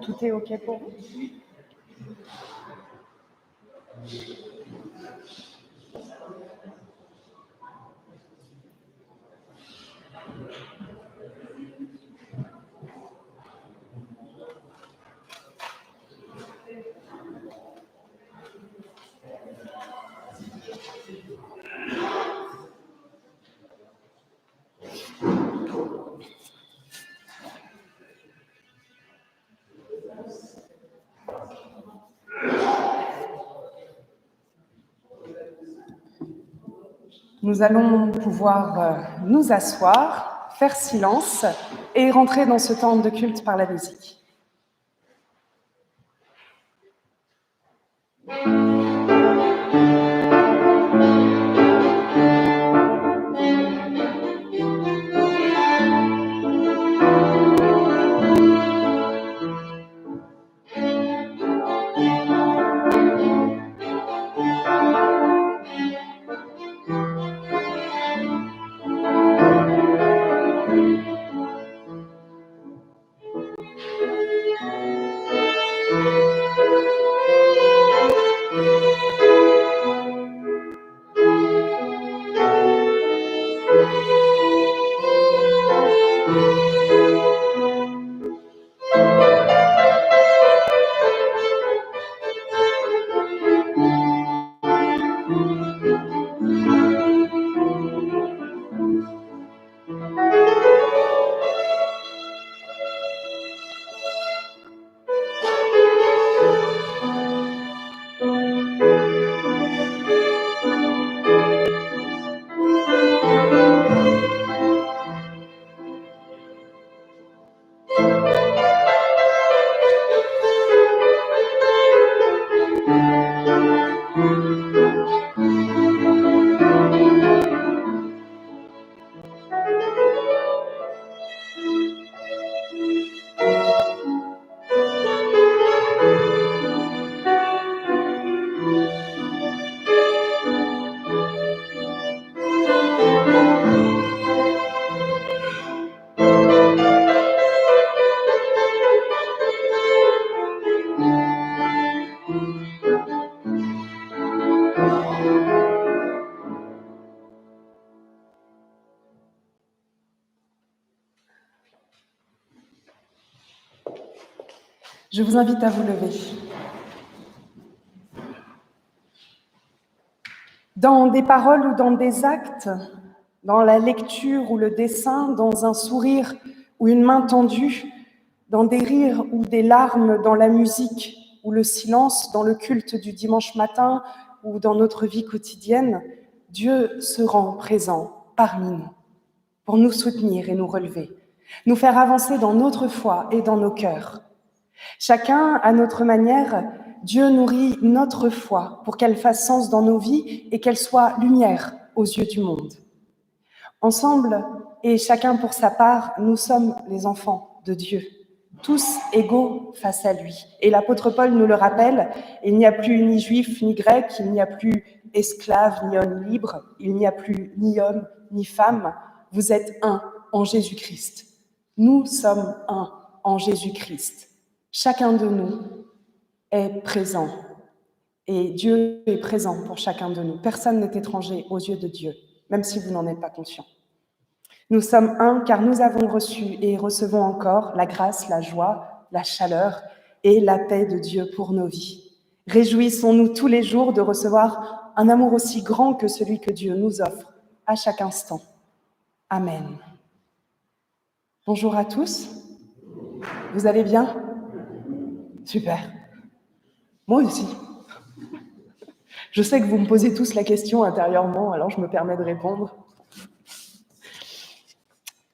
Tout est OK pour vous? Nous allons pouvoir nous asseoir, faire silence et rentrer dans ce temps de culte par la musique. Je vous invite à vous lever. Dans des paroles ou dans des actes, dans la lecture ou le dessin, dans un sourire ou une main tendue, dans des rires ou des larmes, dans la musique ou le silence, dans le culte du dimanche matin ou dans notre vie quotidienne, Dieu se rend présent parmi nous pour nous soutenir et nous relever, nous faire avancer dans notre foi et dans nos cœurs. Chacun, à notre manière, Dieu nourrit notre foi pour qu'elle fasse sens dans nos vies et qu'elle soit lumière aux yeux du monde. Ensemble, et chacun pour sa part, nous sommes les enfants de Dieu, tous égaux face à lui. Et l'apôtre Paul nous le rappelle, il n'y a plus ni juif ni grec, il n'y a plus esclave ni homme libre, il n'y a plus ni homme ni femme, vous êtes un en Jésus-Christ. Nous sommes un en Jésus-Christ. Chacun de nous est présent et Dieu est présent pour chacun de nous. Personne n'est étranger aux yeux de Dieu, même si vous n'en êtes pas conscient. Nous sommes un car nous avons reçu et recevons encore la grâce, la joie, la chaleur et la paix de Dieu pour nos vies. Réjouissons-nous tous les jours de recevoir un amour aussi grand que celui que Dieu nous offre à chaque instant. Amen. Bonjour à tous. Vous allez bien ? Super. Moi aussi. Je sais que vous me posez tous la question intérieurement, alors je me permets de répondre.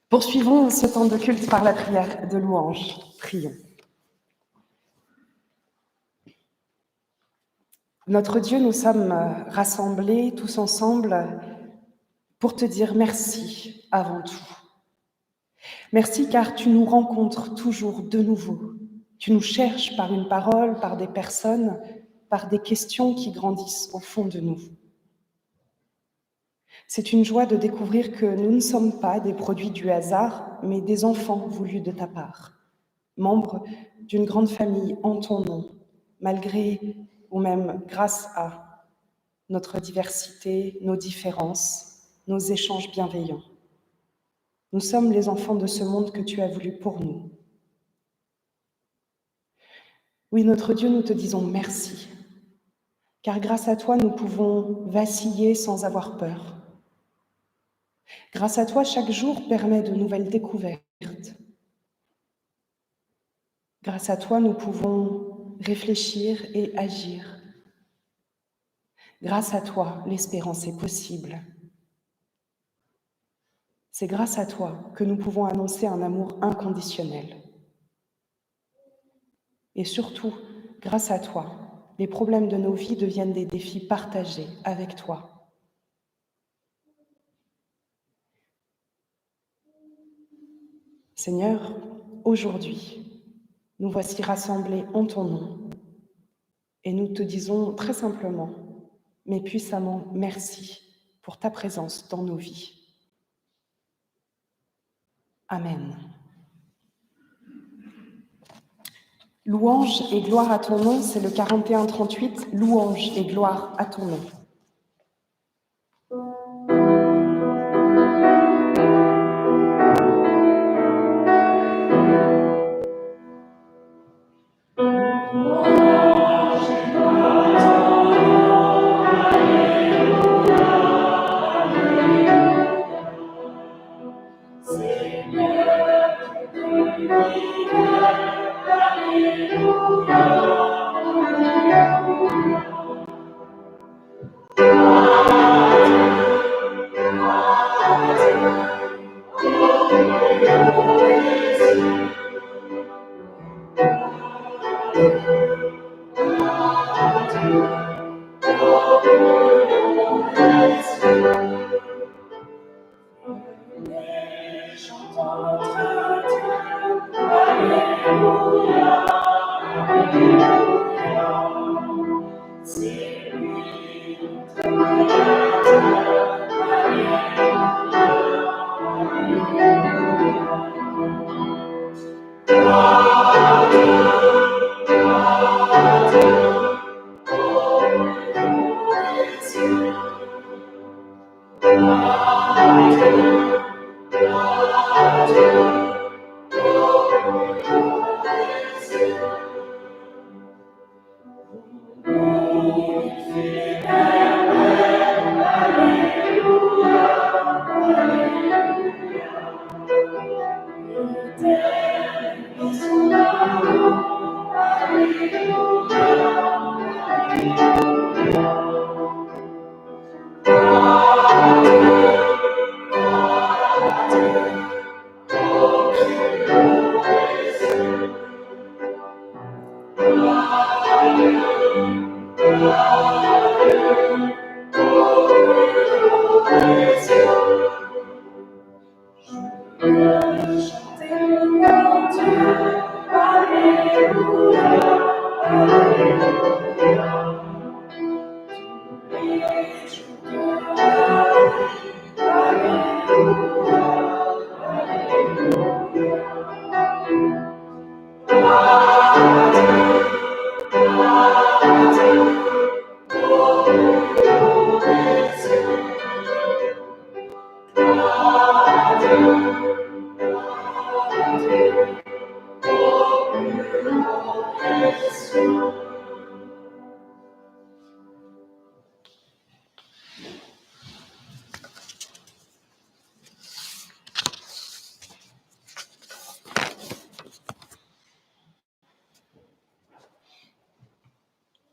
Poursuivons ce temps de culte par la prière de louange. Prions. Notre Dieu, nous sommes rassemblés tous ensemble pour te dire merci avant tout. Merci car tu nous rencontres toujours de nouveau. Tu nous cherches par une parole, par des personnes, par des questions qui grandissent au fond de nous. C'est une joie de découvrir que nous ne sommes pas des produits du hasard, mais des enfants voulus de ta part, membres d'une grande famille en ton nom, malgré ou même grâce à notre diversité, nos différences, nos échanges bienveillants. Nous sommes les enfants de ce monde que tu as voulu pour nous. Oui, notre Dieu, nous te disons merci, car grâce à toi, nous pouvons vaciller sans avoir peur. Grâce à toi, chaque jour permet de nouvelles découvertes. Grâce à toi, nous pouvons réfléchir et agir. Grâce à toi, l'espérance est possible. C'est grâce à toi que nous pouvons annoncer un amour inconditionnel. Et surtout, grâce à toi, les problèmes de nos vies deviennent des défis partagés avec toi. Seigneur, aujourd'hui, nous voici rassemblés en ton nom et nous te disons très simplement, mais puissamment, merci pour ta présence dans nos vies. Amen. Louange et gloire à ton nom, c'est le 41-38, louange et gloire à ton nom.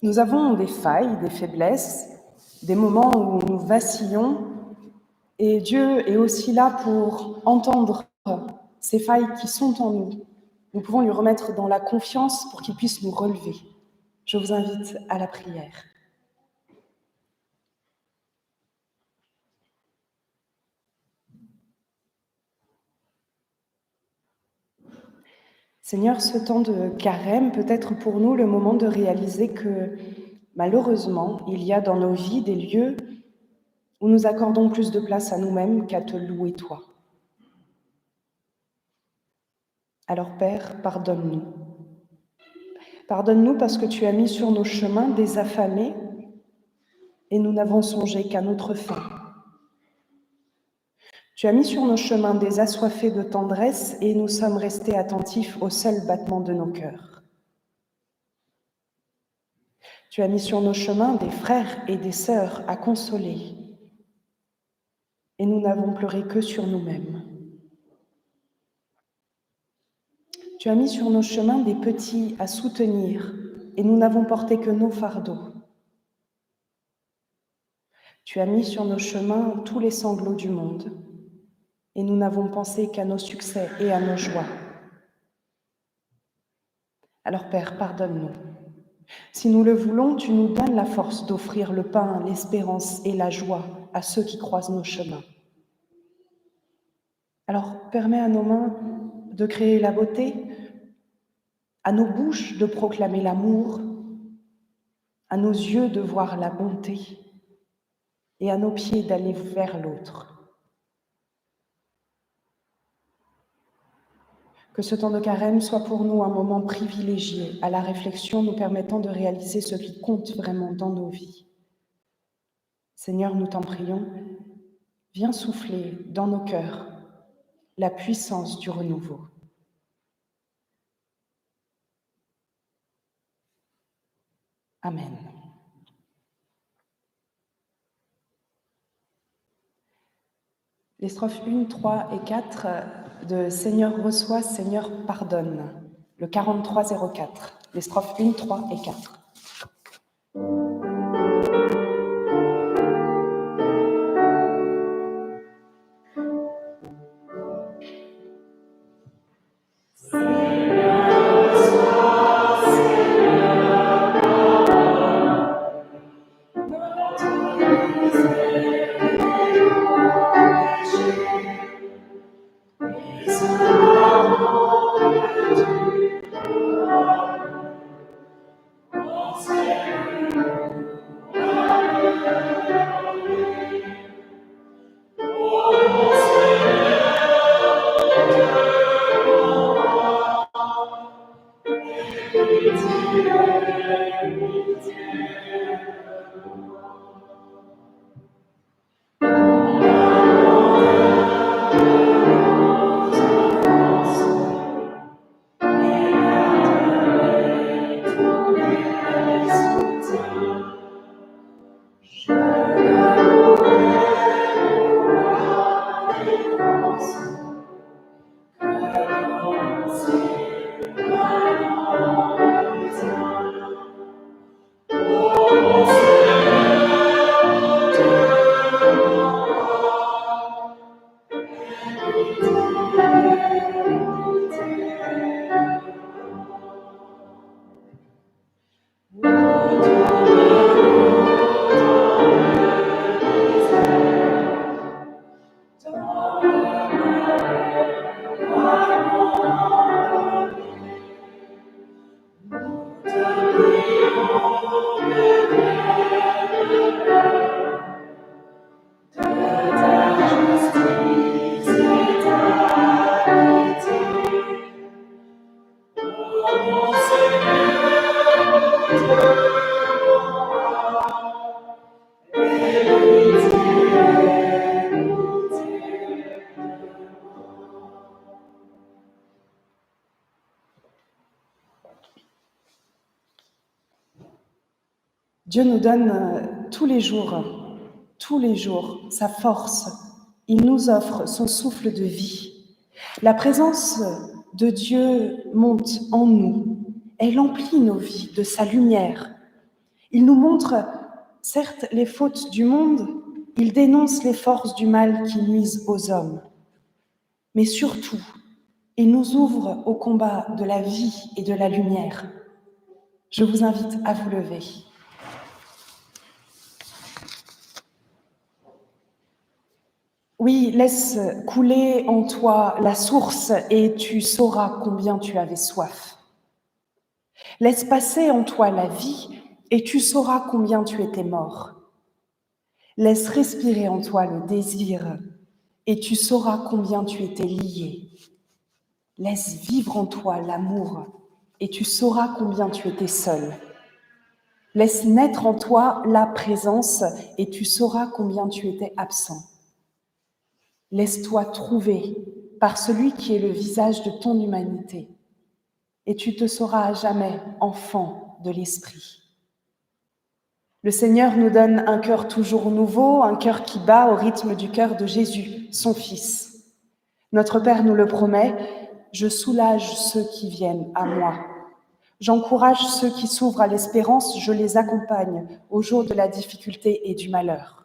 Nous avons des failles, des faiblesses, des moments où nous vacillons, et Dieu est aussi là pour entendre ces failles qui sont en nous. Nous pouvons lui remettre dans la confiance pour qu'il puisse nous relever. Je vous invite à la prière. Seigneur, ce temps de carême peut être pour nous le moment de réaliser que malheureusement, il y a dans nos vies des lieux où nous accordons plus de place à nous-mêmes qu'à te louer toi. Alors Père, pardonne-nous. Pardonne-nous parce que tu as mis sur nos chemins des affamés et nous n'avons songé qu'à notre faim. Tu as mis sur nos chemins des assoiffés de tendresse et nous sommes restés attentifs au seul battement de nos cœurs. Tu as mis sur nos chemins des frères et des sœurs à consoler et nous n'avons pleuré que sur nous-mêmes. Tu as mis sur nos chemins des petits à soutenir et nous n'avons porté que nos fardeaux. Tu as mis sur nos chemins tous les sanglots du monde et nous n'avons pensé qu'à nos succès et à nos joies. Alors Père, pardonne-nous. Si nous le voulons, tu nous donnes la force d'offrir le pain, l'espérance et la joie à ceux qui croisent nos chemins. Alors permets à nos mains de créer la beauté, à nos bouches de proclamer l'amour, à nos yeux de voir la bonté et à nos pieds d'aller vers l'autre. Que ce temps de carême soit pour nous un moment privilégié à la réflexion nous permettant de réaliser ce qui compte vraiment dans nos vies. Seigneur, nous t'en prions, viens souffler dans nos cœurs la puissance du renouveau. Amen. Les strophes 1, 3 et 4 de Seigneur reçoit, Seigneur pardonne, le 4304. Les strophes 1, 3 et 4. Dieu nous donne tous les jours, sa force. Il nous offre son souffle de vie. La présence de Dieu monte en nous. Elle emplit nos vies de sa lumière. Il nous montre, certes, les fautes du monde, il dénonce les forces du mal qui nuisent aux hommes. Mais surtout, il nous ouvre au combat de la vie et de la lumière. Je vous invite à vous lever. Oui, laisse couler en toi la source et tu sauras combien tu avais soif. Laisse passer en toi la vie et tu sauras combien tu étais mort. Laisse respirer en toi le désir et tu sauras combien tu étais lié. Laisse vivre en toi l'amour et tu sauras combien tu étais seul. Laisse naître en toi la présence et tu sauras combien tu étais absent. Laisse-toi trouver par celui qui est le visage de ton humanité et tu te sauras à jamais enfant de l'Esprit. Le Seigneur nous donne un cœur toujours nouveau, un cœur qui bat au rythme du cœur de Jésus, son Fils. Notre Père nous le promet, je soulage ceux qui viennent à moi. J'encourage ceux qui s'ouvrent à l'espérance, je les accompagne au jour de la difficulté et du malheur.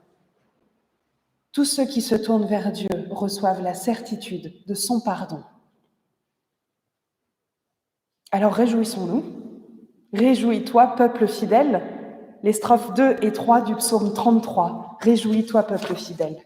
Tous ceux qui se tournent vers Dieu reçoivent la certitude de son pardon. Alors réjouissons-nous. Réjouis-toi, peuple fidèle. Les strophes 2 et 3 du psaume 33. Réjouis-toi, peuple fidèle.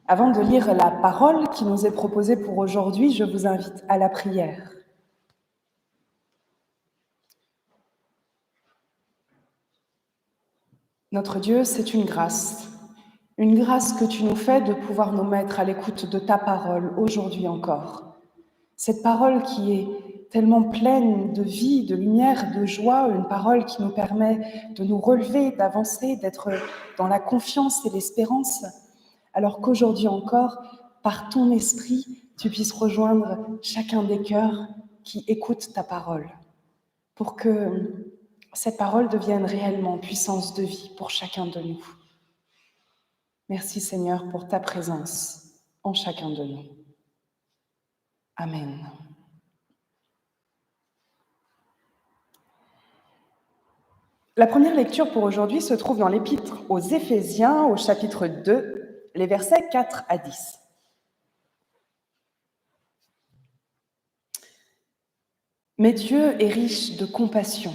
Avant de lire la parole qui nous est proposée pour aujourd'hui, je vous invite à la prière. Notre Dieu, c'est une grâce que tu nous fais de pouvoir nous mettre à l'écoute de ta parole aujourd'hui encore. Cette parole qui est tellement pleine de vie, de lumière, de joie, une parole qui nous permet de nous relever, d'avancer, d'être dans la confiance et l'espérance, alors qu'aujourd'hui encore, par ton esprit, tu puisses rejoindre chacun des cœurs qui écoutent ta parole, pour que cette parole devienne réellement puissance de vie pour chacun de nous. Merci Seigneur pour ta présence en chacun de nous. Amen. La première lecture pour aujourd'hui se trouve dans l'Épître aux Éphésiens, au chapitre 2, les versets 4 à 10. Mais Dieu est riche de compassion,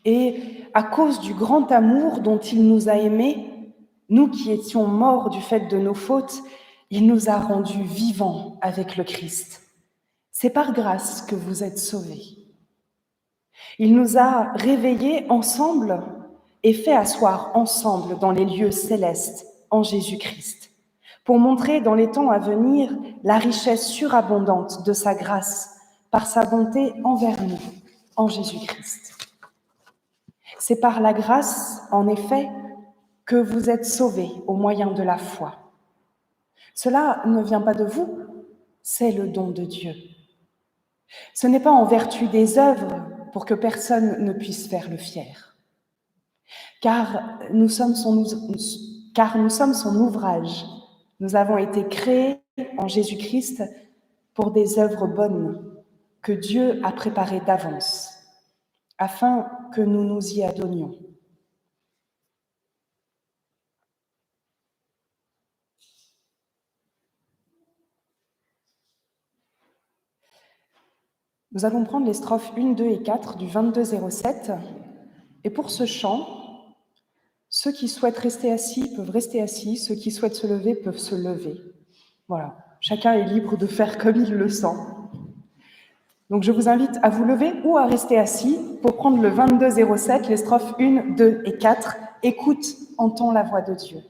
et à cause du grand amour dont il nous a aimés, nous qui étions morts du fait de nos fautes, il nous a rendus vivants avec le Christ. C'est par grâce que vous êtes sauvés. Il nous a réveillés ensemble et fait asseoir ensemble dans les lieux célestes en Jésus-Christ, pour montrer dans les temps à venir la richesse surabondante de sa grâce par sa bonté envers nous en Jésus-Christ. C'est par la grâce, en effet, que vous êtes sauvés au moyen de la foi. Cela ne vient pas de vous, c'est le don de Dieu. Ce n'est pas en vertu des œuvres pour que personne ne puisse faire le fier. Car nous sommes son ouvrage. Nous avons été créés en Jésus-Christ pour des œuvres bonnes que Dieu a préparées d'avance, afin que nous nous y adonnions. Nous allons prendre les strophes 1, 2 et 4 du 2207. Et pour ce chant, ceux qui souhaitent rester assis peuvent rester assis, ceux qui souhaitent se lever peuvent se lever. Voilà, chacun est libre de faire comme il le sent. Donc je vous invite à vous lever ou à rester assis pour prendre le 2207, les strophes 1, 2 et 4. Écoute, entends la voix de Dieu.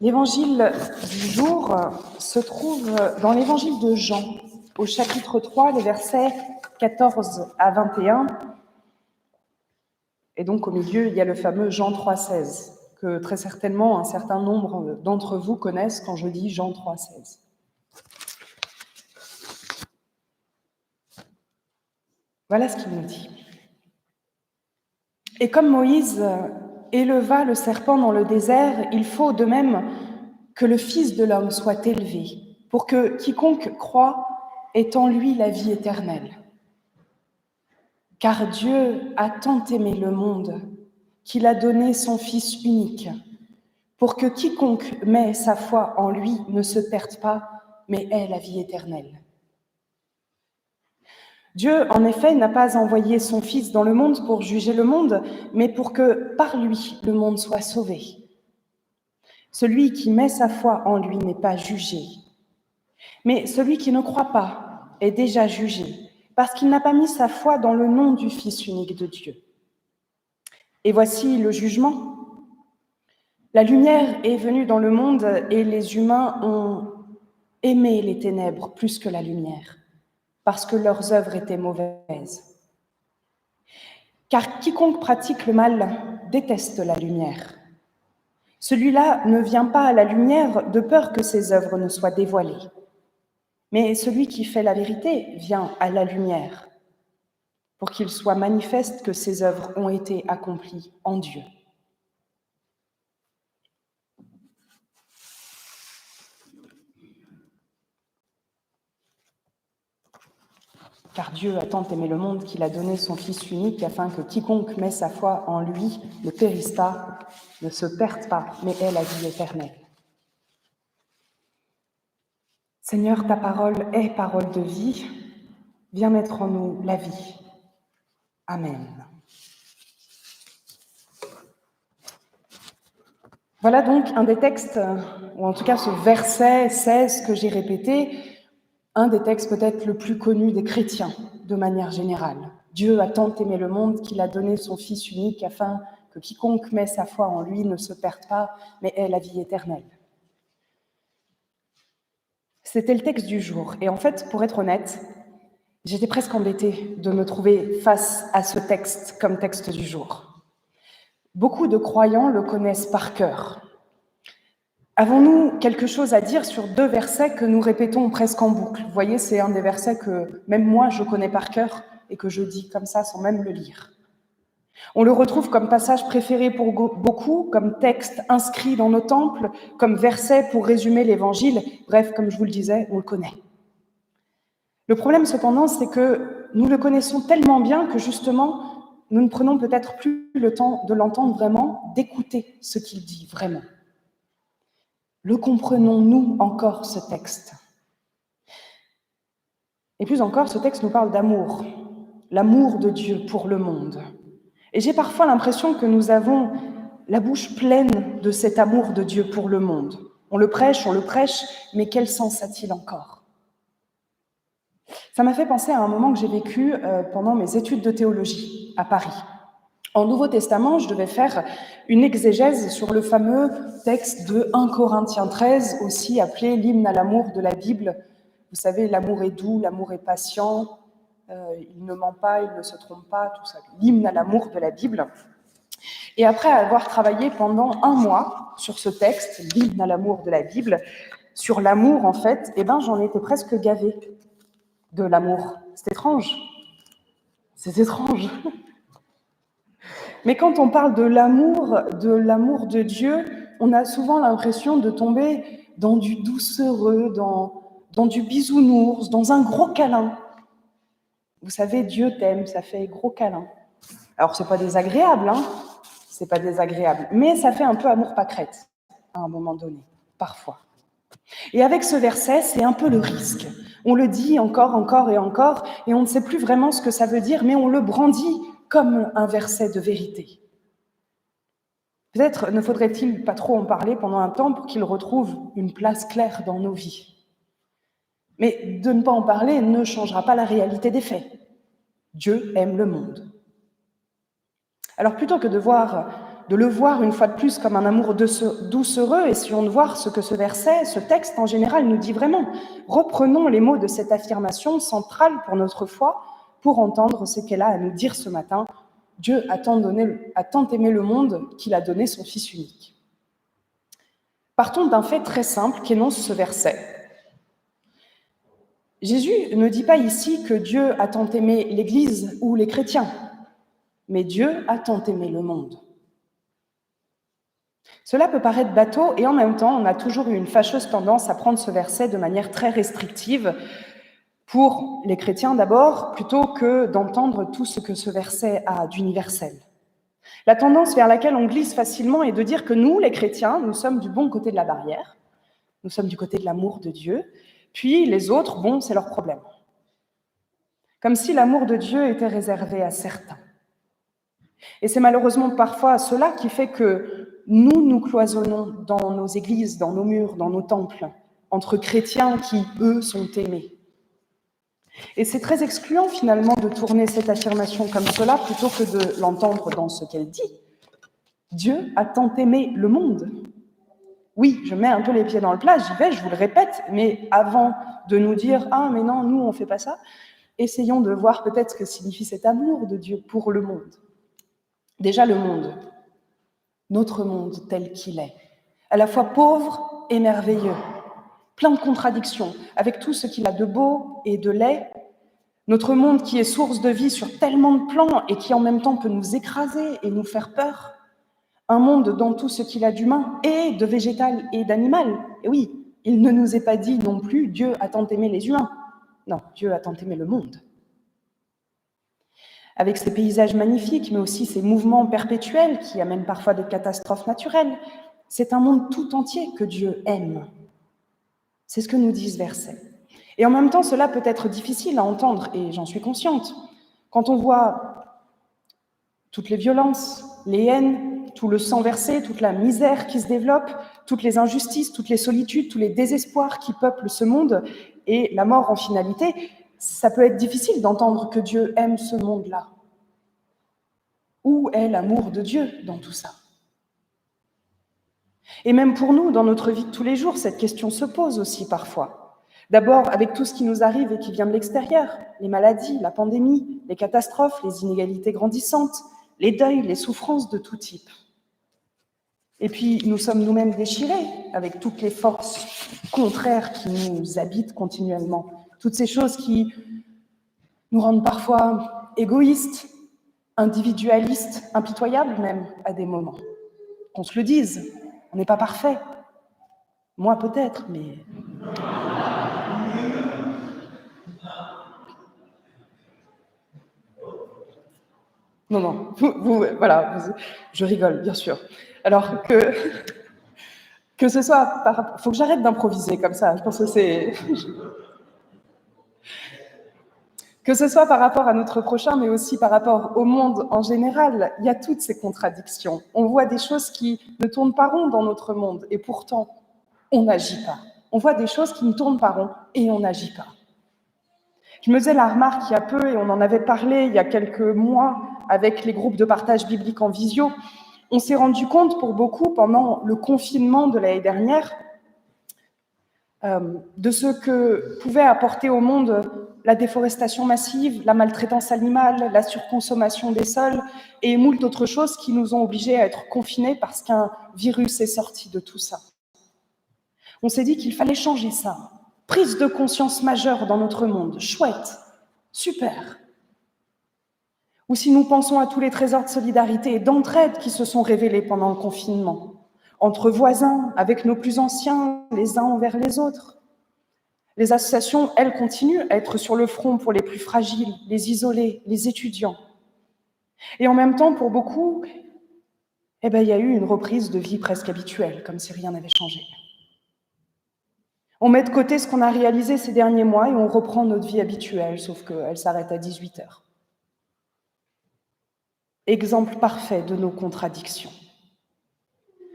L'évangile du jour se trouve dans l'évangile de Jean, au chapitre 3, les versets 14 à 21. Et donc au milieu, il y a le fameux Jean 3,16, que très certainement un certain nombre d'entre vous connaissent quand je dis Jean 3,16. Voilà ce qu'il nous dit. Et comme Moïse éleva le serpent dans le désert, il faut de même que le Fils de l'homme soit élevé, pour que quiconque croit ait en lui la vie éternelle. Car Dieu a tant aimé le monde qu'il a donné son Fils unique, pour que quiconque met sa foi en lui ne se perde pas, mais ait la vie éternelle. Dieu, en effet, n'a pas envoyé son Fils dans le monde pour juger le monde, mais pour que, par lui, le monde soit sauvé. Celui qui met sa foi en lui n'est pas jugé. Mais celui qui ne croit pas est déjà jugé, parce qu'il n'a pas mis sa foi dans le nom du Fils unique de Dieu. Et voici le jugement. La lumière est venue dans le monde et les humains ont aimé les ténèbres plus que la lumière, parce que leurs œuvres étaient mauvaises. Car quiconque pratique le mal déteste la lumière. Celui-là ne vient pas à la lumière de peur que ses œuvres ne soient dévoilées. Mais celui qui fait la vérité vient à la lumière, pour qu'il soit manifeste que ses œuvres ont été accomplies en Dieu. Car Dieu a tant aimé le monde qu'il a donné son Fils unique, afin que quiconque met sa foi en lui ne périsse pas, ne se perde pas, mais ait la vie éternelle. Seigneur, ta parole est parole de vie. Viens mettre en nous la vie. Amen. Voilà donc un des textes, ou en tout cas ce verset 16 que j'ai répété, un des textes peut-être le plus connu des chrétiens, de manière générale. Dieu a tant aimé le monde qu'il a donné son Fils unique afin que quiconque met sa foi en lui ne se perde pas, mais ait la vie éternelle. C'était le texte du jour. Et en fait, pour être honnête, j'étais presque embêtée de me trouver face à ce texte comme texte du jour. Beaucoup de croyants le connaissent par cœur. Avons-nous quelque chose à dire sur deux versets que nous répétons presque en boucle? Vous voyez, c'est un des versets que même moi je connais par cœur et que je dis comme ça sans même le lire. On le retrouve comme passage préféré pour beaucoup, comme texte inscrit dans nos temples, comme verset pour résumer l'évangile. Bref, comme je vous le disais, on le connaît. Le problème cependant, c'est que nous le connaissons tellement bien que justement, nous ne prenons peut-être plus le temps de l'entendre vraiment, d'écouter ce qu'il dit vraiment. Le comprenons-nous encore, ce texte? Et plus encore, ce texte nous parle d'amour, l'amour de Dieu pour le monde. Et j'ai parfois l'impression que nous avons la bouche pleine de cet amour de Dieu pour le monde. On le prêche, mais quel sens a-t-il encore? Ça m'a fait penser à un moment que j'ai vécu pendant mes études de théologie à Paris. En Nouveau Testament, je devais faire une exégèse sur le fameux texte de 1 Corinthiens 13, aussi appelé l'hymne à l'amour de la Bible. Vous savez, l'amour est doux, l'amour est patient, il ne ment pas, il ne se trompe pas, tout ça. L'hymne à l'amour de la Bible. Et après avoir travaillé pendant 1 mois sur ce texte, l'hymne à l'amour de la Bible, sur l'amour en fait, j'en étais presque gavée de l'amour. C'est étrange. C'est étrange. Mais quand on parle de l'amour de Dieu, on a souvent l'impression de tomber dans du doucereux, dans du bisounours, dans un gros câlin. Vous savez, Dieu t'aime, ça fait gros câlin. Alors, c'est pas désagréable, c'est pas désagréable, mais ça fait un peu amour pâquerette, à un moment donné, parfois. Et avec ce verset, c'est un peu le risque. On le dit encore et encore, et on ne sait plus vraiment ce que ça veut dire, mais on le brandit comme un verset de vérité. Peut-être ne faudrait-il pas trop en parler pendant un temps pour qu'il retrouve une place claire dans nos vies. Mais de ne pas en parler ne changera pas la réalité des faits. Dieu aime le monde. Alors plutôt que de le voir une fois de plus comme un amour doucereux, essayons de voir ce que ce verset, ce texte en général nous dit vraiment. Reprenons les mots de cette affirmation centrale pour notre foi pour entendre ce qu'elle a à nous dire ce matin. Dieu a tant aimé le monde qu'il a donné son Fils unique. Partons d'un fait très simple qu'énonce ce verset. Jésus ne dit pas ici que Dieu a tant aimé l'Église ou les chrétiens, mais Dieu a tant aimé le monde. Cela peut paraître bateau et en même temps, on a toujours eu une fâcheuse tendance à prendre ce verset de manière très restrictive pour les chrétiens d'abord, plutôt que d'entendre tout ce que ce verset a d'universel. La tendance vers laquelle on glisse facilement est de dire que nous, les chrétiens, nous sommes du bon côté de la barrière, nous sommes du côté de l'amour de Dieu, puis les autres, bon, c'est leur problème. Comme si l'amour de Dieu était réservé à certains. Et c'est malheureusement parfois cela qui fait que nous cloisonnons dans nos églises, dans nos murs, dans nos temples, entre chrétiens qui, eux, sont aimés. Et c'est très excluant finalement de tourner cette affirmation comme cela plutôt que de l'entendre dans ce qu'elle dit. Dieu a tant aimé le monde. Oui, je mets un peu les pieds dans le plat, j'y vais, je vous le répète, mais avant de nous dire « Ah, mais non, nous, on ne fait pas ça », essayons de voir peut-être ce que signifie cet amour de Dieu pour le monde. Déjà le monde, notre monde tel qu'il est, à la fois pauvre et merveilleux, plein de contradictions, avec tout ce qu'il a de beau et de laid, notre monde qui est source de vie sur tellement de plans et qui en même temps peut nous écraser et nous faire peur, un monde dans tout ce qu'il a d'humain et de végétal et d'animal. Et oui, il ne nous est pas dit non plus « Dieu a tant aimé les humains ». Non, Dieu a tant aimé le monde. Avec ses paysages magnifiques, mais aussi ses mouvements perpétuels qui amènent parfois des catastrophes naturelles, c'est un monde tout entier que Dieu aime. C'est ce que nous dit ce verset. Et en même temps, cela peut être difficile à entendre, et j'en suis consciente. Quand on voit toutes les violences, les haines, tout le sang versé, toute la misère qui se développe, toutes les injustices, toutes les solitudes, tous les désespoirs qui peuplent ce monde, et la mort en finalité, ça peut être difficile d'entendre que Dieu aime ce monde-là. Où est l'amour de Dieu dans tout ça? Et même pour nous, dans notre vie de tous les jours, cette question se pose aussi parfois. D'abord, avec tout ce qui nous arrive et qui vient de l'extérieur, les maladies, la pandémie, les catastrophes, les inégalités grandissantes, les deuils, les souffrances de tout type. Et puis, nous sommes nous-mêmes déchirés avec toutes les forces contraires qui nous habitent continuellement. Toutes ces choses qui nous rendent parfois égoïstes, individualistes, impitoyables même à des moments. Qu'on se le dise, on n'est pas parfait. Moi peut-être, mais... Non, voilà, je rigole, bien sûr. Alors que ce soit faut que j'arrête d'improviser comme ça, je pense que c'est... Que ce soit par rapport à notre prochain, mais aussi par rapport au monde en général, il y a toutes ces contradictions. On voit des choses qui ne tournent pas rond dans notre monde, et pourtant, on n'agit pas. On voit des choses qui ne tournent pas rond, et on n'agit pas. Je me faisais la remarque il y a peu, et on en avait parlé il y a quelques mois avec les groupes de partage biblique en visio, on s'est rendu compte pour beaucoup, pendant le confinement de l'année dernière, de ce que pouvait apporter au monde la déforestation massive, la maltraitance animale, la surconsommation des sols et moult autres choses qui nous ont obligés à être confinés parce qu'un virus est sorti de tout ça. On s'est dit qu'il fallait changer ça. Prise de conscience majeure dans notre monde. Chouette, super. Ou si nous pensons à tous les trésors de solidarité et d'entraide qui se sont révélés pendant le confinement, entre voisins, avec nos plus anciens, les uns envers les autres. Les associations, elles, continuent à être sur le front pour les plus fragiles, les isolés, les étudiants. Et en même temps, pour beaucoup, il y a eu une reprise de vie presque habituelle, comme si rien n'avait changé. On met de côté ce qu'on a réalisé ces derniers mois et on reprend notre vie habituelle, sauf qu'elle s'arrête à 18h. Exemple parfait de nos contradictions.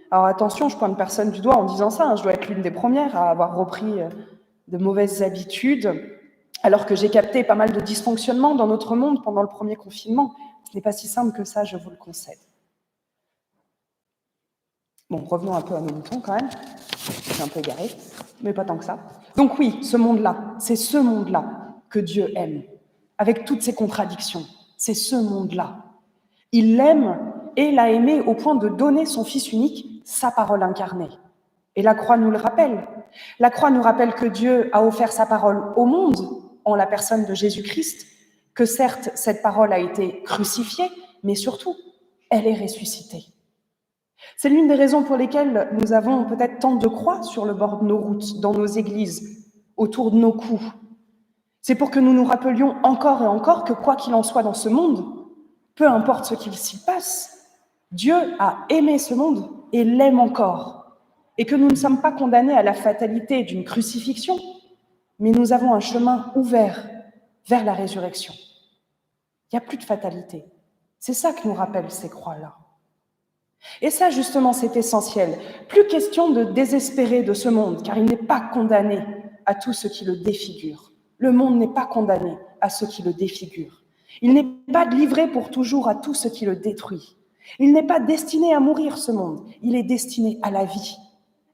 Alors attention, je pointe personne du doigt en disant ça, je dois être l'une des premières à avoir repris de mauvaises habitudes, alors que j'ai capté pas mal de dysfonctionnements dans notre monde pendant le premier confinement. Ce n'est pas si simple que ça, je vous le concède. Bon, revenons un peu à nos moutons quand même. Je suis un peu égarée, mais pas tant que ça. Donc oui, ce monde-là, c'est ce monde-là que Dieu aime, avec toutes ses contradictions. C'est ce monde-là. Il l'aime et l'a aimé au point de donner son Fils unique, sa parole incarnée. Et la croix nous le rappelle. La croix nous rappelle que Dieu a offert sa parole au monde, en la personne de Jésus-Christ, que certes, cette parole a été crucifiée, mais surtout, elle est ressuscitée. C'est l'une des raisons pour lesquelles nous avons peut-être tant de croix sur le bord de nos routes, dans nos églises, autour de nos cous. C'est pour que nous nous rappelions encore et encore que quoi qu'il en soit dans ce monde, peu importe ce qu'il s'y passe, Dieu a aimé ce monde et l'aime encore. Et que nous ne sommes pas condamnés à la fatalité d'une crucifixion, mais nous avons un chemin ouvert vers la résurrection. Il n'y a plus de fatalité. C'est ça que nous rappellent ces croix-là. Et ça, justement, c'est essentiel. Plus question de désespérer de ce monde, car il n'est pas condamné à tout ce qui le défigure. Le monde n'est pas condamné à ce qui le défigure. Il n'est pas livré pour toujours à tout ce qui le détruit. Il n'est pas destiné à mourir, ce monde. Il est destiné à la vie,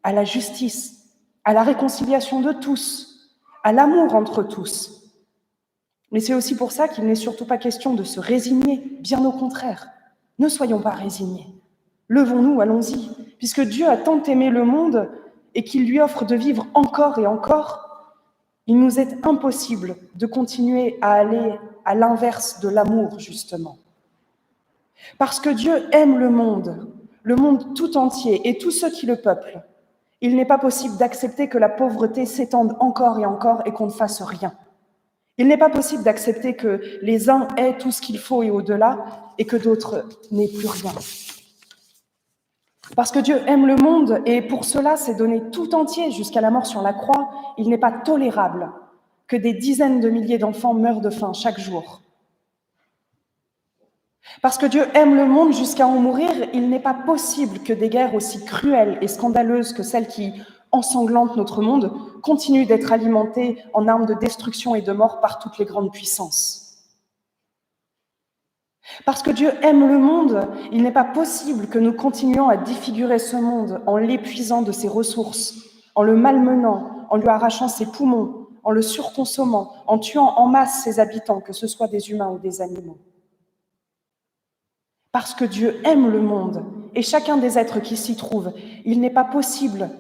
à la justice, à la réconciliation de tous, à l'amour entre tous. Mais c'est aussi pour ça qu'il n'est surtout pas question de se résigner, bien au contraire. Ne soyons pas résignés. Levons-nous, allons-y, puisque Dieu a tant aimé le monde et qu'il lui offre de vivre encore et encore, il nous est impossible de continuer à aller à l'inverse de l'amour, justement. Parce que Dieu aime le monde tout entier et tous ceux qui le peuplent. Il n'est pas possible d'accepter que la pauvreté s'étende encore et encore et qu'on ne fasse rien. Il n'est pas possible d'accepter que les uns aient tout ce qu'il faut et au-delà et que d'autres n'aient plus rien. Parce que Dieu aime le monde et pour cela s'est donné tout entier jusqu'à la mort sur la croix, il n'est pas tolérable que des dizaines de milliers d'enfants meurent de faim chaque jour. Parce que Dieu aime le monde jusqu'à en mourir, il n'est pas possible que des guerres aussi cruelles et scandaleuses que celles qui ensanglantent notre monde continuent d'être alimentées en armes de destruction et de mort par toutes les grandes puissances. Parce que Dieu aime le monde, il n'est pas possible que nous continuions à défigurer ce monde en l'épuisant de ses ressources, en le malmenant, en lui arrachant ses poumons, en le surconsommant, en tuant en masse ses habitants, que ce soit des humains ou des animaux. Parce que Dieu aime le monde et chacun des êtres qui s'y trouvent, il n'est pas possible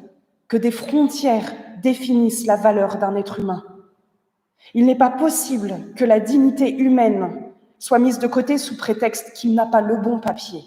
que des frontières définissent la valeur d'un être humain. Il n'est pas possible que la dignité humaine soit mise de côté sous prétexte qu'il n'a pas le bon papier.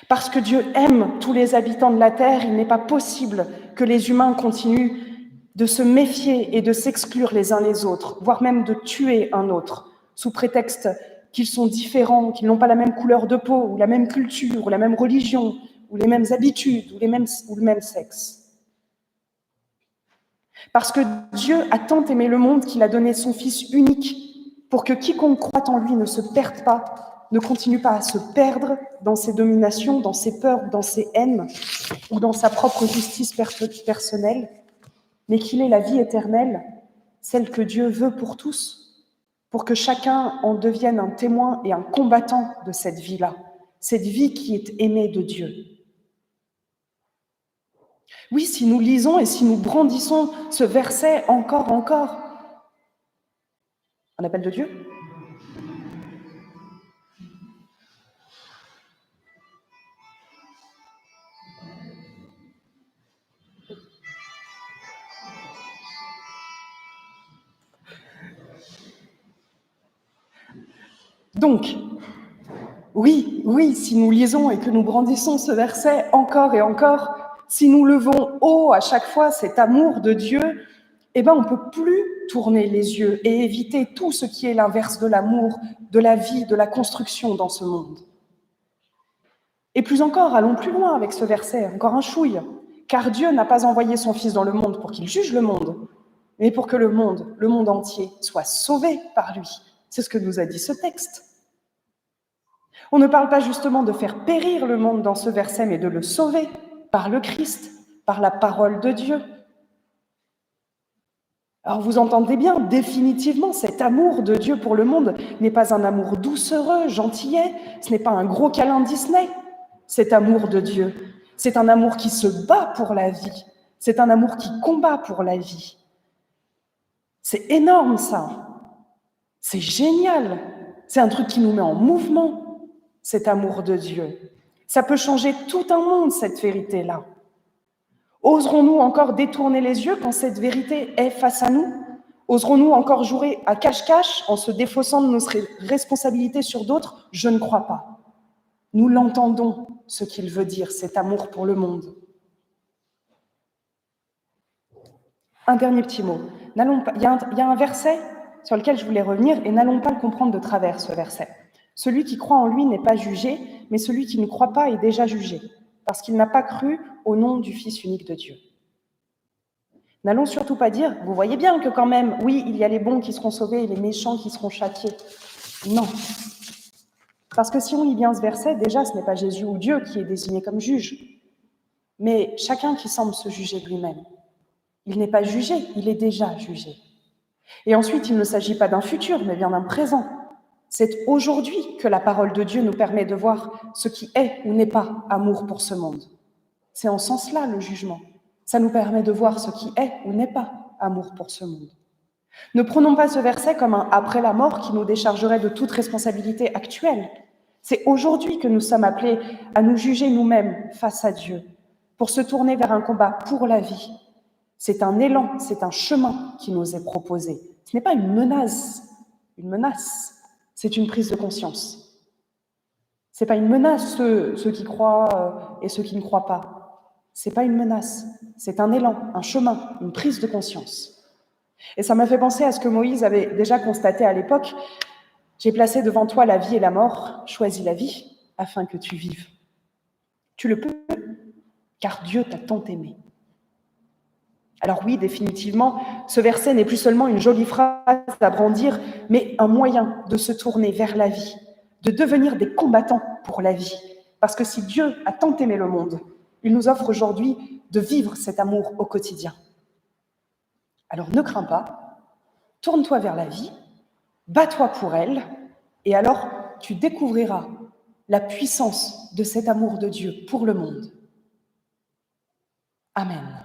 Parce que Dieu aime tous les habitants de la terre, il n'est pas possible que les humains continuent de se méfier et de s'exclure les uns les autres, voire même de tuer un autre, sous prétexte qu'ils sont différents, qu'ils n'ont pas la même couleur de peau, ou la même culture, ou la même religion, ou les mêmes habitudes, ou le même sexe. Parce que Dieu a tant aimé le monde qu'il a donné son Fils unique pour que quiconque croit en lui ne se perde pas, ne continue pas à se perdre dans ses dominations, dans ses peurs, dans ses haines, ou dans sa propre justice personnelle, mais qu'il ait la vie éternelle, celle que Dieu veut pour tous, pour que chacun en devienne un témoin et un combattant de cette vie-là, cette vie qui est aimée de Dieu. Oui, si nous lisons et si nous brandissons ce verset encore, un appel de Dieu ? Donc, oui, si nous lisons et que nous brandissons ce verset encore et encore, si nous levons haut à chaque fois cet amour de Dieu, on ne peut plus tourner les yeux et éviter tout ce qui est l'inverse de l'amour, de la vie, de la construction dans ce monde. Et plus encore, allons plus loin avec ce verset, encore un chouille, car Dieu n'a pas envoyé son Fils dans le monde pour qu'il juge le monde, mais pour que le monde entier, soit sauvé par lui. C'est ce que nous a dit ce texte. On ne parle pas justement de faire périr le monde dans ce verset, mais de le sauver par le Christ, par la parole de Dieu. Alors vous entendez bien, définitivement, cet amour de Dieu pour le monde n'est pas un amour doucereux, gentillet, ce n'est pas un gros câlin Disney. Cet amour de Dieu, c'est un amour qui se bat pour la vie, c'est un amour qui combat pour la vie. C'est énorme ça, c'est génial, c'est un truc qui nous met en mouvement. Cet amour de Dieu. Ça peut changer tout un monde, cette vérité-là. Oserons-nous encore détourner les yeux quand cette vérité est face à nous ? Oserons-nous encore jouer à cache-cache en se défaussant de nos responsabilités sur d'autres ? Je ne crois pas. Nous l'entendons, ce qu'il veut dire, cet amour pour le monde. Un dernier petit mot. Il y a un verset sur lequel je voulais revenir et n'allons pas le comprendre de travers, ce verset. Celui qui croit en lui n'est pas jugé, mais celui qui ne croit pas est déjà jugé, parce qu'il n'a pas cru au nom du Fils unique de Dieu. N'allons surtout pas dire, vous voyez bien que quand même, oui, il y a les bons qui seront sauvés et les méchants qui seront châtiés. Non. Parce que si on lit bien ce verset, déjà, ce n'est pas Jésus ou Dieu qui est désigné comme juge, mais chacun qui semble se juger lui-même. Il n'est pas jugé, il est déjà jugé. Et ensuite, il ne s'agit pas d'un futur, mais bien d'un présent. C'est aujourd'hui que la parole de Dieu nous permet de voir ce qui est ou n'est pas amour pour ce monde. C'est en ce sens-là le jugement. Ça nous permet de voir ce qui est ou n'est pas amour pour ce monde. Ne prenons pas ce verset comme un après la mort qui nous déchargerait de toute responsabilité actuelle. C'est aujourd'hui que nous sommes appelés à nous juger nous-mêmes face à Dieu, pour se tourner vers un combat pour la vie. C'est un élan, c'est un chemin qui nous est proposé. Ce n'est pas une menace, c'est une prise de conscience. Ce n'est pas une menace, ceux qui croient et ceux qui ne croient pas. Ce n'est pas une menace, c'est un élan, un chemin, une prise de conscience. Et ça m'a fait penser à ce que Moïse avait déjà constaté à l'époque. J'ai placé devant toi la vie et la mort, choisis la vie afin que tu vives. Tu le peux, car Dieu t'a tant aimé. Alors oui, définitivement, ce verset n'est plus seulement une jolie phrase à brandir, mais un moyen de se tourner vers la vie, de devenir des combattants pour la vie. Parce que si Dieu a tant aimé le monde, il nous offre aujourd'hui de vivre cet amour au quotidien. Alors ne crains pas, tourne-toi vers la vie, bats-toi pour elle, et alors tu découvriras la puissance de cet amour de Dieu pour le monde. Amen.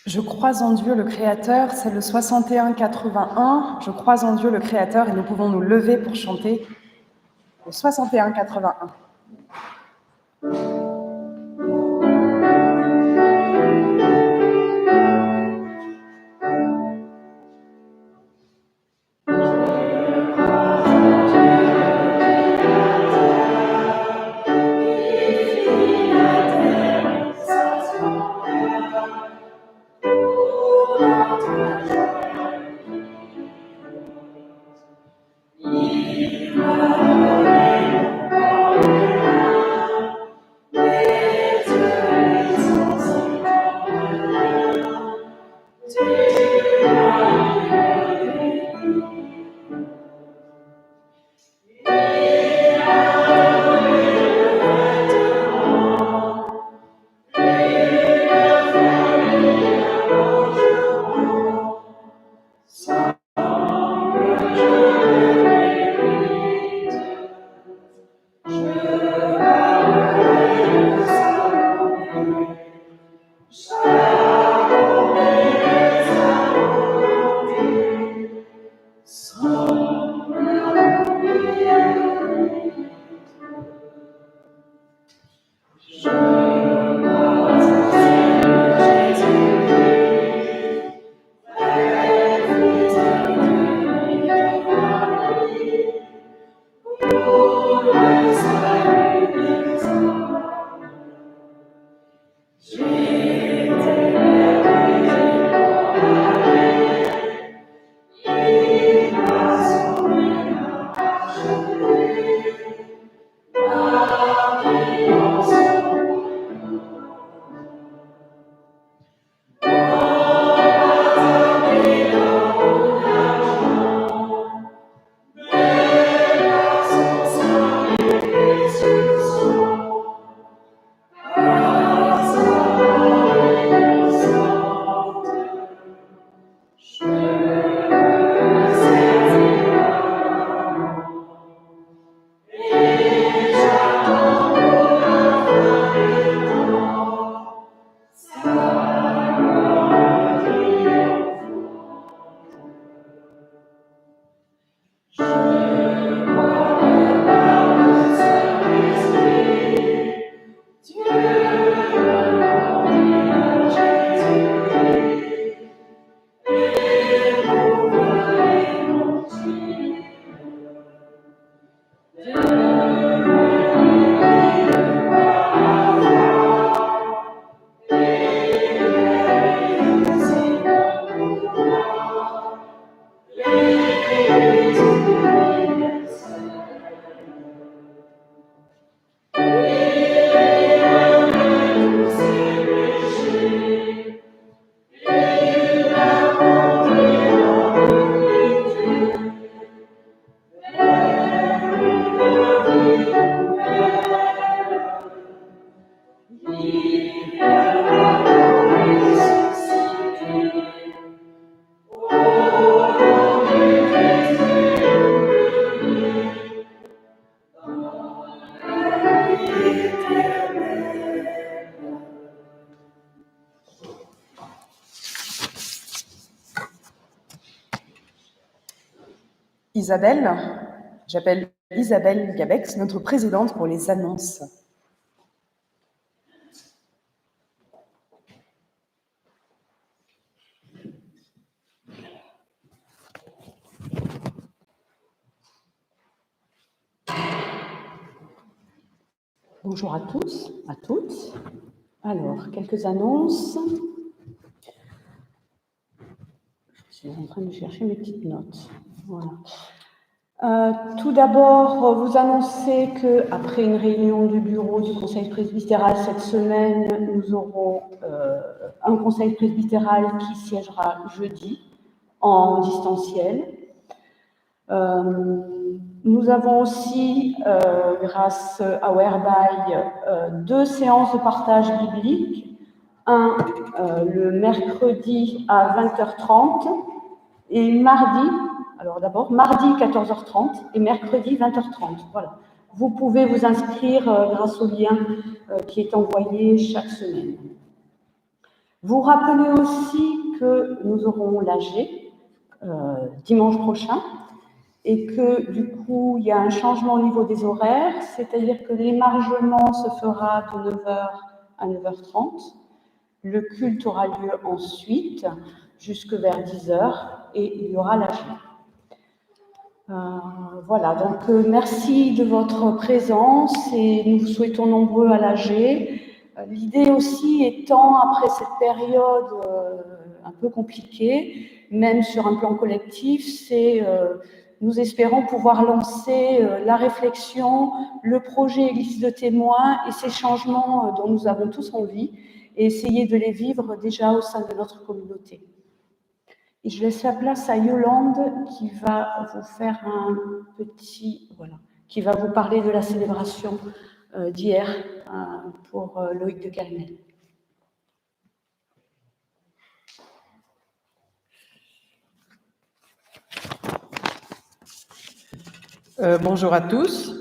Je crois en Dieu le Créateur, c'est le 61-81. Je crois en Dieu le Créateur et nous pouvons nous lever pour chanter le 61-81. Isabelle, j'appelle Isabelle Gabex, notre présidente pour les annonces. Bonjour à tous, à toutes. Alors, quelques annonces. Je suis en train de chercher mes petites notes. Voilà. Tout d'abord, vous annoncez qu'après une réunion du bureau du Conseil presbytéral cette semaine, nous aurons un Conseil presbytéral qui siégera jeudi en distanciel. Nous avons aussi, grâce à Whereby, 2 séances de partage biblique, un le mercredi à 20h30 et mardi, alors d'abord mardi 14h30 et mercredi 20h30. Voilà. Vous pouvez vous inscrire grâce au lien qui est envoyé chaque semaine. Vous rappelez aussi que nous aurons l'AG dimanche prochain. et que du coup, il y a un changement au niveau des horaires, c'est-à-dire que l'émargement se fera de 9h à 9h30. Le culte aura lieu ensuite, jusque vers 10h, et il y aura la journée. Voilà, donc merci de votre présence et nous vous souhaitons nombreux à l'AG. L'idée aussi étant, après cette période un peu compliquée, même sur un plan collectif, c'est nous espérons pouvoir lancer la réflexion, le projet liste de témoins et ces changements dont nous avons tous envie et essayer de les vivre déjà au sein de notre communauté. Et je laisse la place à Yolande qui va vous faire un petit, voilà, qui va vous parler de la célébration d'hier pour Loïc de Kerimel. Bonjour à tous.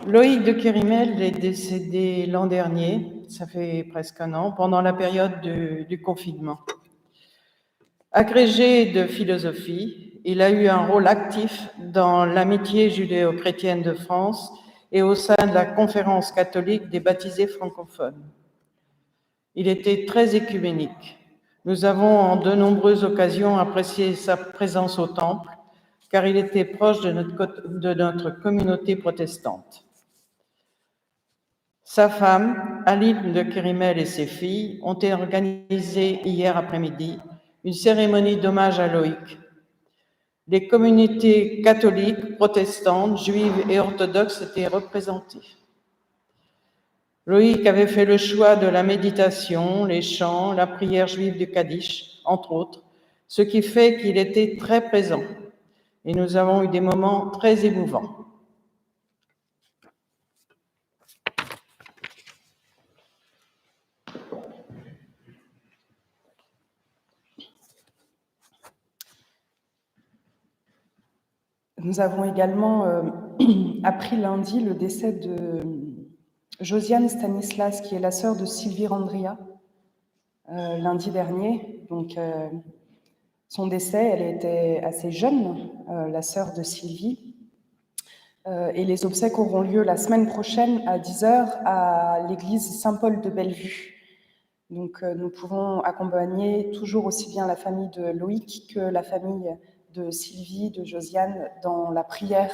Loïc de Kerimel est décédé l'an dernier, ça fait presque un an, pendant la période du confinement. Agrégé de philosophie, il a eu un rôle actif dans l'amitié judéo-chrétienne de France et au sein de la conférence catholique des baptisés francophones. Il était très écuménique. Nous avons en de nombreuses occasions apprécié sa présence au temple, car il était proche de notre communauté protestante. Sa femme, Aline de Kerimel et ses filles ont organisé hier après-midi une cérémonie d'hommage à Loïc. Les communautés catholiques, protestantes, juives et orthodoxes étaient représentées. Loïc avait fait le choix de la méditation, les chants, la prière juive du Kaddish, entre autres, ce qui fait qu'il était très présent. Et nous avons eu des moments très émouvants. Nous avons également appris lundi le décès de Josiane Stanislas, qui est la sœur de Sylvie Randria, lundi dernier. Donc, son décès, elle était assez jeune, la sœur de Sylvie. Et les obsèques auront lieu la semaine prochaine à 10h à l'église Saint-Paul de Bellevue. Donc, nous pouvons accompagner toujours aussi bien la famille de Loïc que la famille de Sylvie, de Josiane, dans la prière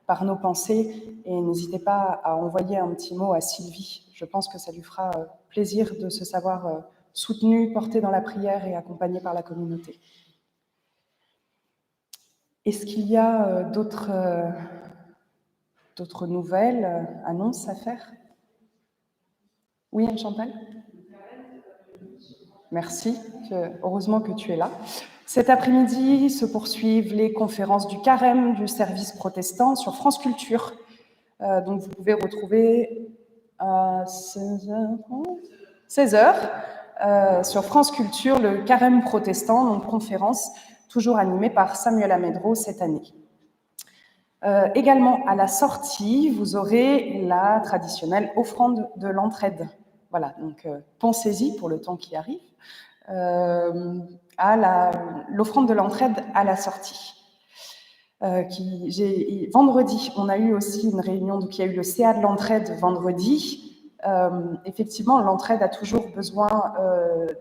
par nos pensées. Et n'hésitez pas à envoyer un petit mot à Sylvie. Je pense que ça lui fera plaisir de se savoir soutenue, portée dans la prière et accompagnée par la communauté. Est-ce qu'il y a d'autres nouvelles, annonces à faire? Oui, Anne-Chantal? Merci, heureusement que tu es là. Cet après-midi se poursuivent les conférences du Carême du service protestant sur France Culture. Donc vous pouvez retrouver à 16h sur France Culture le Carême protestant, donc conférence toujours animée par Samuel Amedro cette année. Également à la sortie, vous aurez la traditionnelle offrande de l'entraide. Voilà, donc pensez-y pour le temps qui arrive. À l'offrande de l'entraide à la sortie. Vendredi, on a eu aussi une réunion, donc il y a eu le CA de l'entraide vendredi. Effectivement, l'entraide a toujours besoin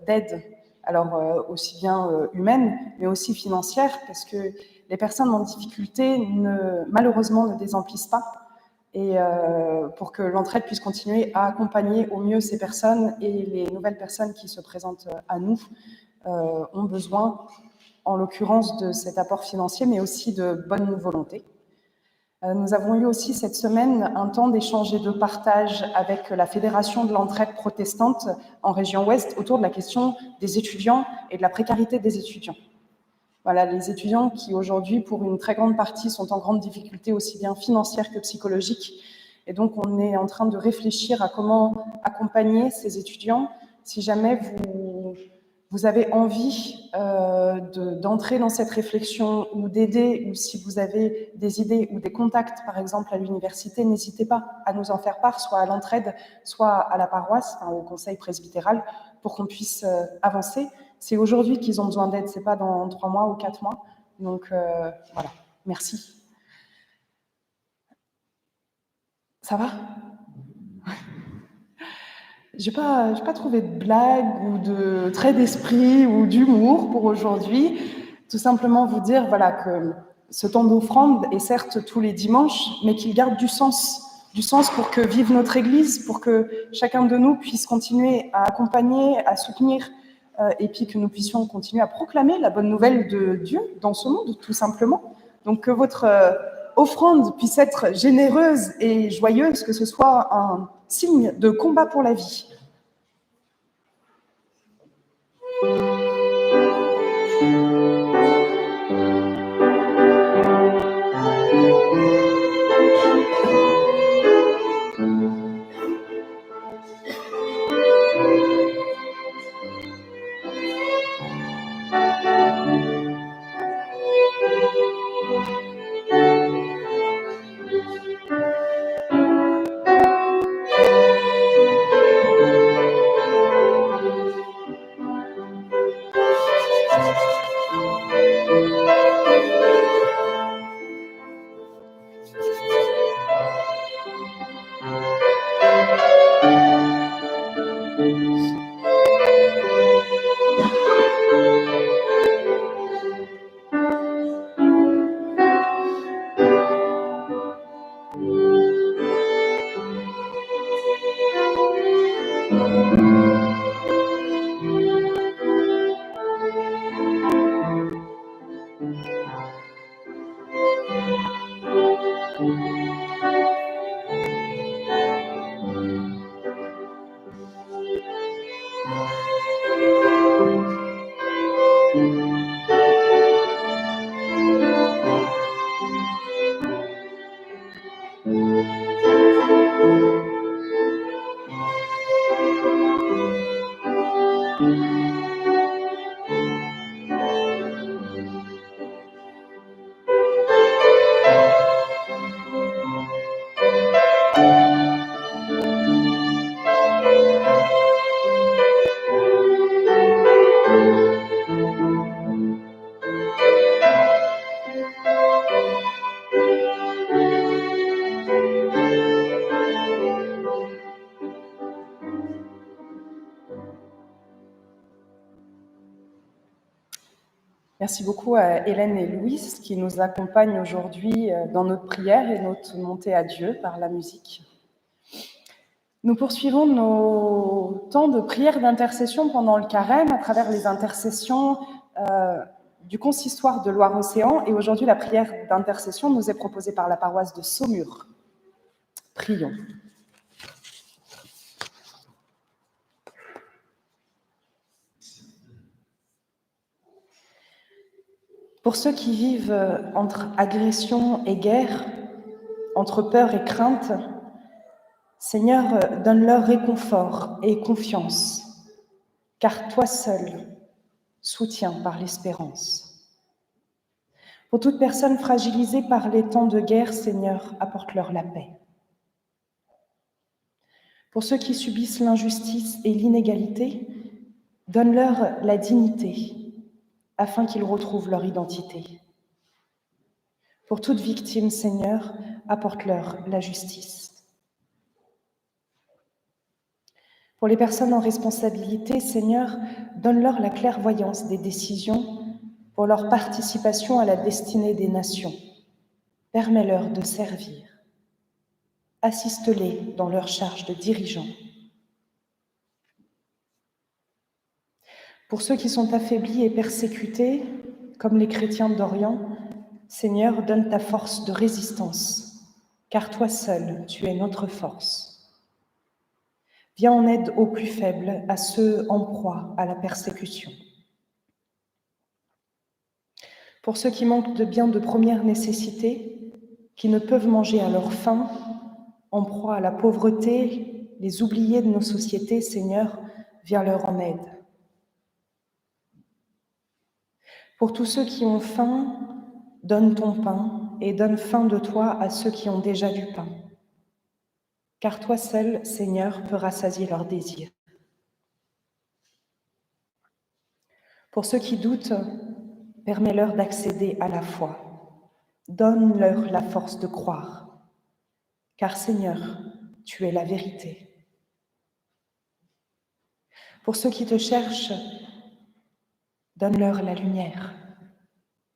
d'aide, alors aussi bien humaine, mais aussi financière, parce que les personnes en difficulté, malheureusement, ne désemplissent pas. Et pour que l'entraide puisse continuer à accompagner au mieux ces personnes et les nouvelles personnes qui se présentent à nous ont besoin, en l'occurrence, de cet apport financier, mais aussi de bonne volonté. Nous avons eu aussi cette semaine un temps d'échange et de partage avec la Fédération de l'entraide protestante en région Ouest autour de la question des étudiants et de la précarité des étudiants. Voilà, les étudiants qui aujourd'hui, pour une très grande partie, sont en grande difficulté aussi bien financière que psychologique. Et donc, on est en train de réfléchir à comment accompagner ces étudiants. Si jamais vous avez envie d'entrer dans cette réflexion ou d'aider, ou si vous avez des idées ou des contacts, par exemple, à l'université, n'hésitez pas à nous en faire part, soit à l'entraide, soit à la paroisse, enfin, au conseil presbytéral, pour qu'on puisse avancer. C'est aujourd'hui qu'ils ont besoin d'aide, c'est pas dans 3 mois ou 4 mois. Donc voilà, merci. Ça va? J'ai pas trouvé de blague ou de trait d'esprit ou d'humour pour aujourd'hui. Tout simplement vous dire voilà, que ce temps d'offrande est certes tous les dimanches, mais qu'il garde du sens pour que vive notre Église, pour que chacun de nous puisse continuer à accompagner, à soutenir, et puis que nous puissions continuer à proclamer la bonne nouvelle de Dieu dans ce monde, tout simplement. Donc que votre offrande puisse être généreuse et joyeuse, que ce soit un signe de combat pour la vie. Merci beaucoup à Hélène et Louise qui nous accompagnent aujourd'hui dans notre prière et notre montée à Dieu par la musique. Nous poursuivons nos temps de prière d'intercession pendant le carême à travers les intercessions du consistoire de Loire-Océan, et aujourd'hui la prière d'intercession nous est proposée par la paroisse de Saumur. Prions. Pour ceux qui vivent entre agression et guerre, entre peur et crainte, Seigneur, donne-leur réconfort et confiance, car toi seul soutiens par l'espérance. Pour toute personne fragilisée par les temps de guerre, Seigneur, apporte-leur la paix. Pour ceux qui subissent l'injustice et l'inégalité, donne-leur la dignité, afin qu'ils retrouvent leur identité. Pour toute victime, Seigneur, apporte-leur la justice. Pour les personnes en responsabilité, Seigneur, donne-leur la clairvoyance des décisions pour leur participation à la destinée des nations. Permets-leur de servir. Assiste-les dans leur charge de dirigeants. Pour ceux qui sont affaiblis et persécutés, comme les chrétiens d'Orient, Seigneur, donne ta force de résistance, car toi seul, tu es notre force. Viens en aide aux plus faibles, à ceux en proie à la persécution. Pour ceux qui manquent de biens de première nécessité, qui ne peuvent manger à leur faim, en proie à la pauvreté, les oubliés de nos sociétés, Seigneur, viens leur en aide. Pour tous ceux qui ont faim, donne ton pain et donne faim de toi à ceux qui ont déjà du pain. Car toi seul, Seigneur, peux rassasier leurs désirs. Pour ceux qui doutent, Permets-leur d'accéder à la foi. Donne-leur la force de croire. Car Seigneur, tu es la vérité. Pour ceux qui te cherchent, donne-leur la lumière.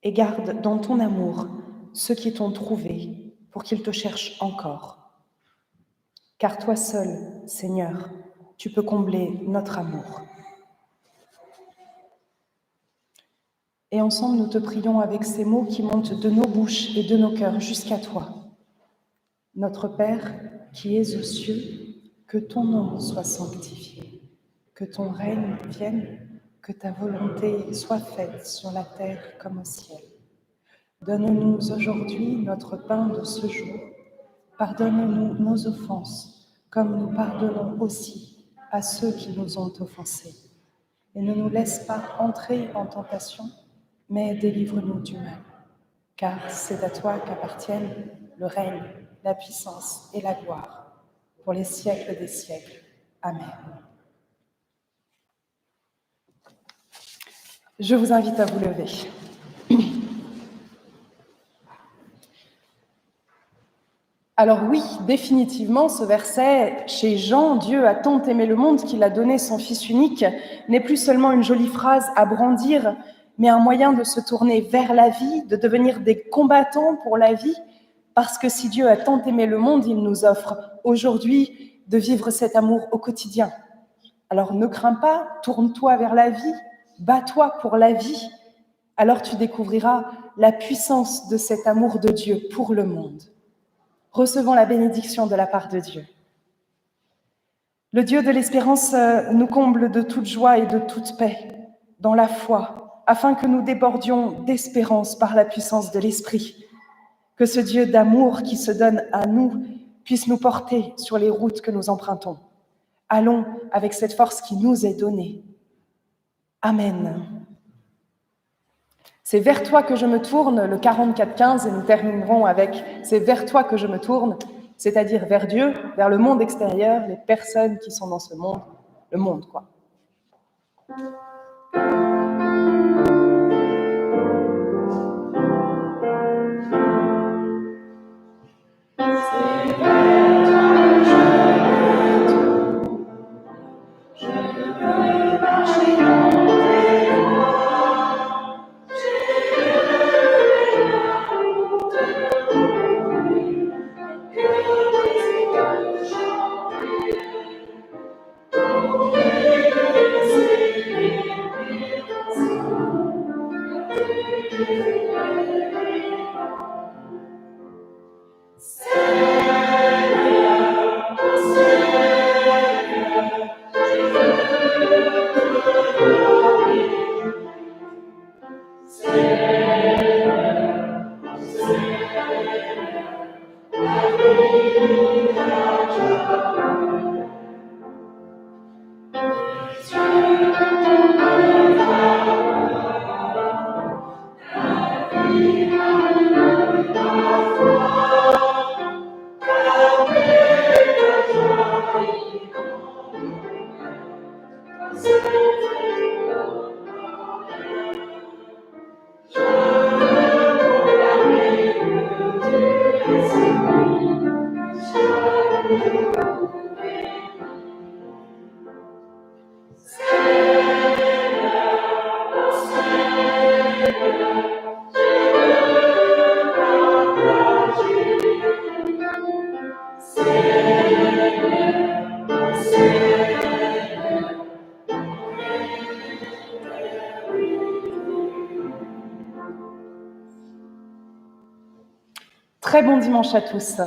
Et garde dans ton amour ceux qui t'ont trouvé pour qu'ils te cherchent encore. Car toi seul, Seigneur, tu peux combler notre amour. Et ensemble, nous te prions avec ces mots qui montent de nos bouches et de nos cœurs jusqu'à toi. Notre Père, qui es aux cieux, que ton nom soit sanctifié, que ton règne vienne, que ta volonté soit faite sur la terre comme au ciel. Donne-nous aujourd'hui notre pain de ce jour. Pardonne-nous nos offenses, comme nous pardonnons aussi à ceux qui nous ont offensés. Et ne nous laisse pas entrer en tentation, mais délivre-nous du mal. Car c'est à toi qu'appartiennent le règne, la puissance et la gloire, pour les siècles des siècles. Amen. Je vous invite à vous lever. Alors oui, définitivement, ce verset, chez Jean, Dieu a tant aimé le monde qu'il a donné son Fils unique, n'est plus seulement une jolie phrase à brandir, mais un moyen de se tourner vers la vie, de devenir des combattants pour la vie, parce que si Dieu a tant aimé le monde, il nous offre aujourd'hui de vivre cet amour au quotidien. Alors ne crains pas, tourne-toi vers la vie, bats-toi pour la vie, alors tu découvriras la puissance de cet amour de Dieu pour le monde. Recevons la bénédiction de la part de Dieu. Le Dieu de l'espérance nous comble de toute joie et de toute paix dans la foi, afin que nous débordions d'espérance par la puissance de l'Esprit. Que ce Dieu d'amour qui se donne à nous puisse nous porter sur les routes que nous empruntons. Allons avec cette force qui nous est donnée. Amen. C'est vers toi que je me tourne, le 44-15, et nous terminerons avec c'est vers toi que je me tourne, c'est-à-dire vers Dieu, vers le monde extérieur, les personnes qui sont dans ce monde, le monde, quoi. Très bon dimanche à tous.